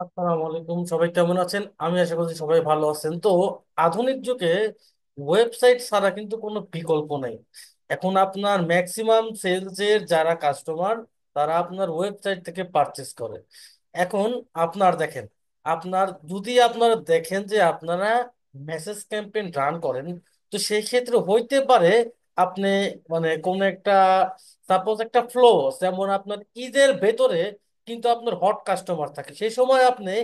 আসসালামু আলাইকুম, সবাই কেমন আছেন? আমি আশা করছি সবাই ভালো আছেন। তো আধুনিক যুগে ওয়েবসাইট ছাড়া কিন্তু কোনো বিকল্প নেই। এখন আপনার ম্যাক্সিমাম সেলসের যারা কাস্টমার, তারা আপনার ওয়েবসাইট থেকে পারচেস করে। এখন আপনার দেখেন, আপনারা দেখেন যে আপনারা মেসেজ ক্যাম্পেইন রান করেন, তো সেই ক্ষেত্রে হইতে পারে আপনি মানে কোন একটা, সাপোজ একটা ফ্লো, যেমন আপনার ঈদের ভেতরে কিন্তু আপনার হট কাস্টমার থাকে, সেই সময় আপনি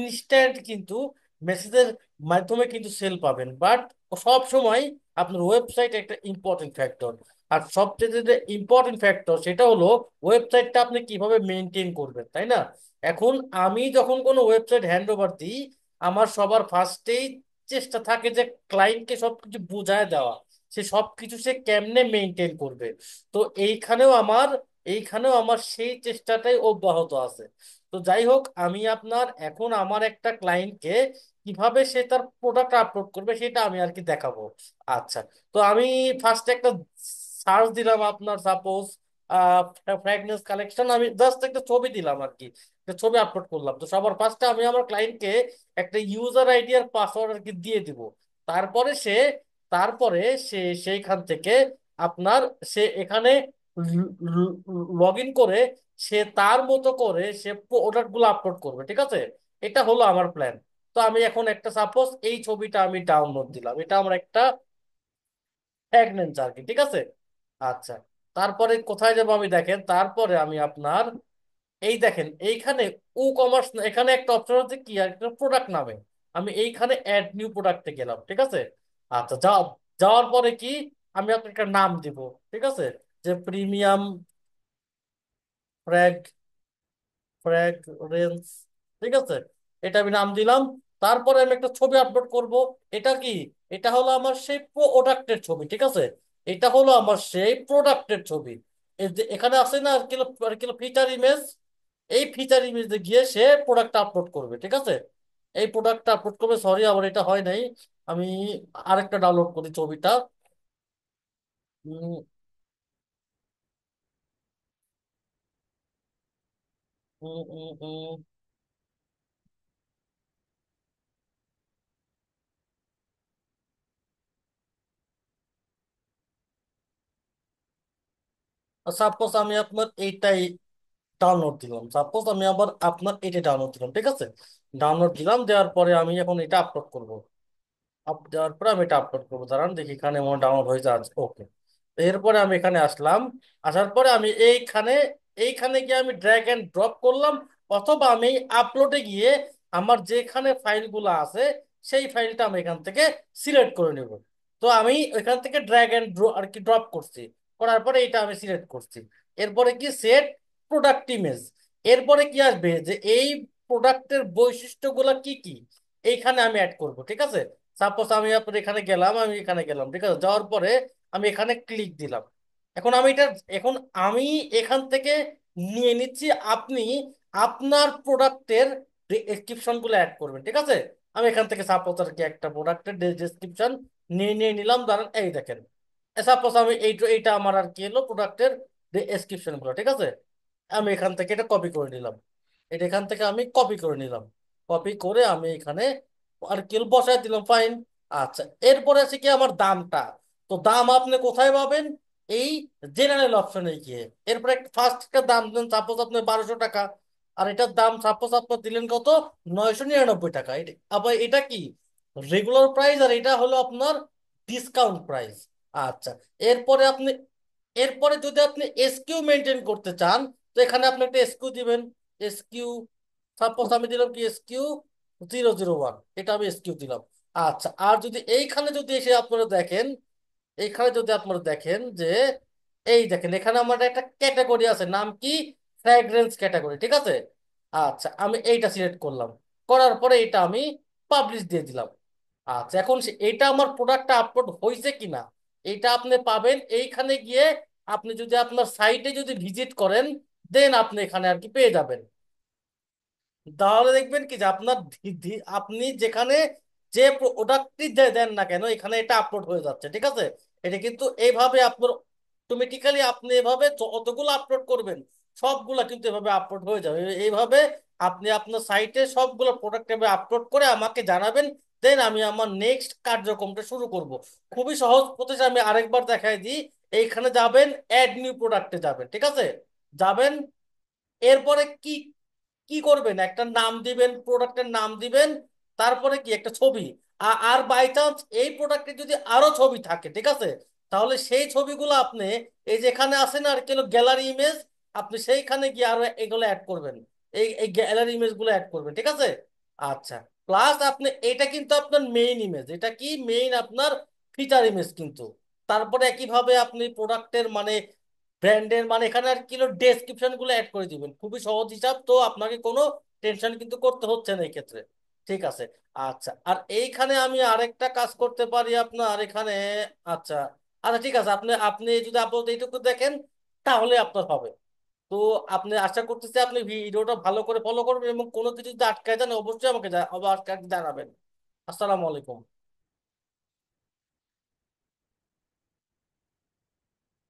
ইনস্ট্যান্ট কিন্তু মেসেজের মাধ্যমে কিন্তু সেল পাবেন। বাট সব সময় আপনার ওয়েবসাইট একটা ইম্পর্টেন্ট ফ্যাক্টর। আর সবচেয়ে যে ইম্পর্টেন্ট ফ্যাক্টর সেটা হলো ওয়েবসাইটটা আপনি কিভাবে মেনটেন করবেন, তাই না? এখন আমি যখন কোনো ওয়েবসাইট হ্যান্ড ওভার দিই, আমার সবার ফার্স্টেই চেষ্টা থাকে যে ক্লায়েন্টকে সবকিছু বুঝায় দেওয়া, সে কেমনে মেনটেন করবে। তো এইখানেও আমার সেই চেষ্টাটাই অব্যাহত আছে। তো যাই হোক, আমি আপনার এখন আমার একটা ক্লায়েন্টকে কিভাবে সে তার প্রোডাক্ট আপলোড করবে সেটা আমি আর কি দেখাবো। আচ্ছা, তো আমি ফার্স্ট একটা সার্চ দিলাম, আপনার সাপোজ ফ্র্যাগনেন্স কালেকশন, আমি জাস্ট একটা ছবি দিলাম আর কি, একটা ছবি আপলোড করলাম। তো সবার ফার্স্টে আমি আমার ক্লায়েন্টকে একটা ইউজার আইডি আর পাসওয়ার্ড আর কি দিয়ে দিব। তারপরে সে তারপরে সে সেইখান থেকে আপনার সে এখানে লগ ইন করে সে তার মতো করে সে প্রোডাক্ট গুলো আপলোড করবে, ঠিক আছে? এটা হলো আমার প্ল্যান। তো আমি এখন একটা সাপোজ এই ছবিটা আমি ডাউনলোড দিলাম, এটা আমার একটা প্রেগনেন্ট আর কি, ঠিক আছে? আচ্ছা, তারপরে কোথায় যাবো আমি দেখেন, তারপরে আমি আপনার এই দেখেন এইখানে ই কমার্স, এখানে একটা অপশন আছে কি, আর একটা প্রোডাক্ট নামে। আমি এইখানে অ্যাড নিউ প্রোডাক্টে গেলাম, ঠিক আছে? আচ্ছা, যাওয়ার পরে কি, আমি আপনাকে একটা নাম দিব, ঠিক আছে? যে প্রিমিয়াম ফ্র্যাগ ফ্র্যাগরেন্স, ঠিক আছে? এটা আমি নাম দিলাম। তারপরে আমি একটা ছবি আপলোড করব। এটা কি? এটা হলো আমার সেই প্রোডাক্টের ছবি, ঠিক আছে? এটা হলো আমার সেই প্রোডাক্টের ছবি। এই যে এখানে আছে না আর কিলো ফিচার ইমেজ, এই ফিচার ইমেজে গিয়ে সে প্রোডাক্টটা আপলোড করবে, ঠিক আছে? এই প্রোডাক্টটা আপলোড করবে, সরি আমার এটা হয় নাই। আমি আরেকটা ডাউনলোড করি ছবিটা। সাপোজ আমি আপনার এইটাই ডাউনলোড দিলাম, সাপোজ আমি আবার আপনার এটা ডাউনলোড দিলাম, ঠিক আছে? ডাউনলোড দিলাম, দেওয়ার পরে আমি এখন এটা আপলোড করব। দেওয়ার পরে আমি এটা আপলোড করবো, দাঁড়ান দেখি এখানে আমার ডাউনলোড হয়ে যাচ্ছে। ওকে, এরপরে আমি এখানে আসলাম। আসার পরে আমি এইখানে গিয়ে আমি ড্র্যাগ এন্ড ড্রপ করলাম, অথবা আমি আপলোডে গিয়ে আমার যেখানে ফাইলগুলো আছে সেই ফাইলটা আমি এখান থেকে সিলেক্ট করে নেব। তো আমি এখান থেকে ড্র্যাগ এন্ড আর কি ড্রপ করছি, করার পরে এটা আমি সিলেক্ট করছি। এরপরে কি সেট প্রোডাক্ট ইমেজ, এরপরে কি আসবে যে এই প্রোডাক্টের বৈশিষ্ট্যগুলো কি কি এইখানে আমি অ্যাড করব, ঠিক আছে? সাপোজ আমি আপনার এখানে গেলাম, ঠিক আছে? যাওয়ার পরে আমি এখানে ক্লিক দিলাম। এখন আমি এটা এখন আমি এখান থেকে নিয়ে নিচ্ছি, আপনি আপনার প্রোডাক্টের ডেসক্রিপশন গুলো অ্যাড করবেন, ঠিক আছে? আমি এখান থেকে সাপোজ আর কি একটা প্রোডাক্টের ডেসক্রিপশন নিয়ে নিয়ে নিলাম, দাঁড়ান এই দেখেন। সাপোজ আমি এইটা আমার আর কি হলো প্রোডাক্টের ডেসক্রিপশন গুলো, ঠিক আছে? আমি এখান থেকে এটা কপি করে নিলাম, এটা এখান থেকে আমি কপি করে নিলাম। কপি করে আমি এখানে আর কি বসায় দিলাম, ফাইন। আচ্ছা, এরপরে আছে কি আমার দামটা। তো দাম আপনি কোথায় পাবেন? এই জেনারেল অপশনে গিয়ে এরপরে ফার্স্ট একটা দাম দেন, সাপোজ আপনি 1200 টাকা। আর এটার দাম সাপোজ আপনার দিলেন কত, 999 টাকা। আবার এটা কি রেগুলার প্রাইস, আর এটা হলো আপনার ডিসকাউন্ট প্রাইস। আচ্ছা, এরপরে আপনি এরপরে যদি আপনি এসকিউ মেনটেন করতে চান, তো এখানে আপনি একটা এসকিউ দিবেন। এসকিউ সাপোজ আমি দিলাম কি এসকিউ 001, এটা আমি এসকিউ দিলাম। আচ্ছা, আর যদি এইখানে যদি এসে আপনারা দেখেন, এইখানে যদি আপনারা দেখেন যে এই দেখেন এখানে আমার একটা ক্যাটাগরি আছে, নাম কি ফ্র্যাগ্রেন্স ক্যাটাগরি, ঠিক আছে? আচ্ছা, আমি এইটা সিলেক্ট করলাম, করার পরে এটা আমি পাবলিশ দিয়ে দিলাম। আচ্ছা, এখন এটা আমার প্রোডাক্টটা আপলোড হয়েছে কিনা এটা আপনি পাবেন এইখানে গিয়ে। আপনি যদি আপনার সাইটে যদি ভিজিট করেন, দেন আপনি এখানে আর কি পেয়ে যাবেন। তাহলে দেখবেন কি যে আপনার আপনি যেখানে যে প্রোডাক্টটি দেন না কেন এখানে এটা আপলোড হয়ে যাচ্ছে, ঠিক আছে? এটা কিন্তু এইভাবে আপনার অটোমেটিক্যালি আপনি এভাবে যতগুলো আপলোড করবেন সবগুলা কিন্তু এভাবে আপলোড হয়ে যাবে এইভাবে। আপনি আপনার সাইটে সবগুলো প্রোডাক্ট আপলোড করে আমাকে জানাবেন, দেন আমি আমার নেক্সট কার্যক্রমটা শুরু করব। খুবই সহজ প্রসেস, আমি আরেকবার দেখাই দিই। এইখানে যাবেন, অ্যাড নিউ প্রোডাক্টে যাবেন, ঠিক আছে? যাবেন, এরপরে কি কি করবেন, একটা নাম দিবেন, প্রোডাক্টের নাম দিবেন, তারপরে কি একটা ছবি। আর বাই চান্স এই প্রোডাক্টে যদি আরো ছবি থাকে, ঠিক আছে, তাহলে সেই ছবিগুলো আপনি এই যেখানে আছেন আর কি গ্যালারি ইমেজ, আপনি সেইখানে গিয়ে আরো এগুলো অ্যাড করবেন। এই এই গ্যালারি ইমেজ গুলো অ্যাড করবেন, ঠিক আছে? আচ্ছা, প্লাস আপনি এটা কিন্তু আপনার মেইন ইমেজ, এটা কি মেইন আপনার ফিচার ইমেজ কিন্তু। তারপরে একইভাবে আপনি প্রোডাক্টের মানে ব্র্যান্ডের মানে এখানে আর কি ডেসক্রিপশন গুলো অ্যাড করে দিবেন। খুবই সহজ হিসাব, তো আপনাকে কোনো টেনশন কিন্তু করতে হচ্ছে না এই ক্ষেত্রে। ঠিক আছে। আচ্ছা, আর এইখানে আমি আরেকটা কাজ করতে পারি আপনার এখানে। আচ্ছা, আচ্ছা ঠিক আছে, আপনি আপনি যদি আপাতত এইটুকু দেখেন তাহলে আপনার হবে। তো আপনি আশা করতেছি আপনি ভিডিওটা ভালো করে ফলো করবেন, এবং কোনো কিছু যদি আটকায় যান অবশ্যই আমাকে আটকায় জানাবেন। আসসালামু আলাইকুম।